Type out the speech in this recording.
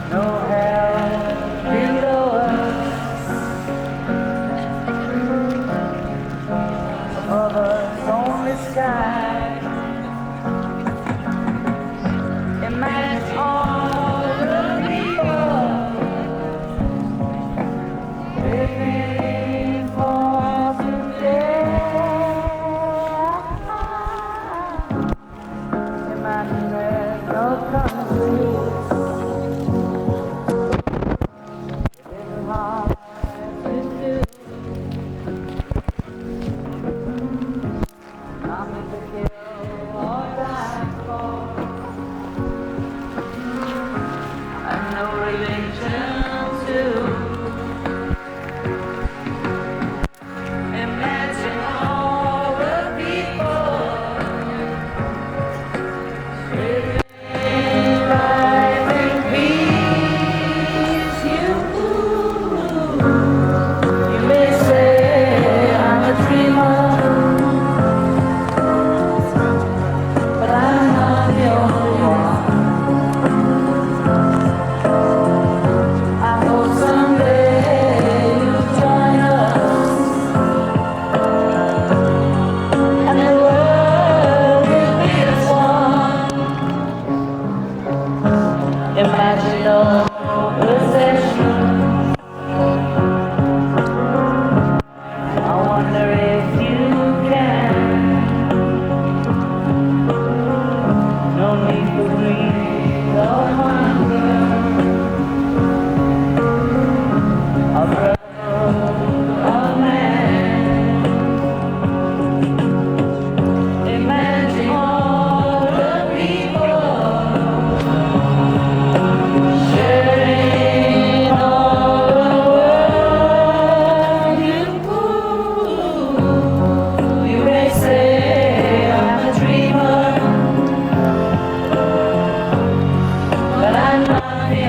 No hell below us, above us only sky. Imagine all the people living for today. Imagine there's no countries. Living hard as we do. Nothing to kill or die for. And no religion too. Imagine all the people living life in peace. You may say I'm a dreamer, but I'm not the only one. I hope someday you'll join us, and the world will be as one. Imagine no possession. I wonder if you can. No need for greed or hunger. A brotherhood of man. Imagine all the people sharing all the world. You may say I'm a dreamer, but I'm not the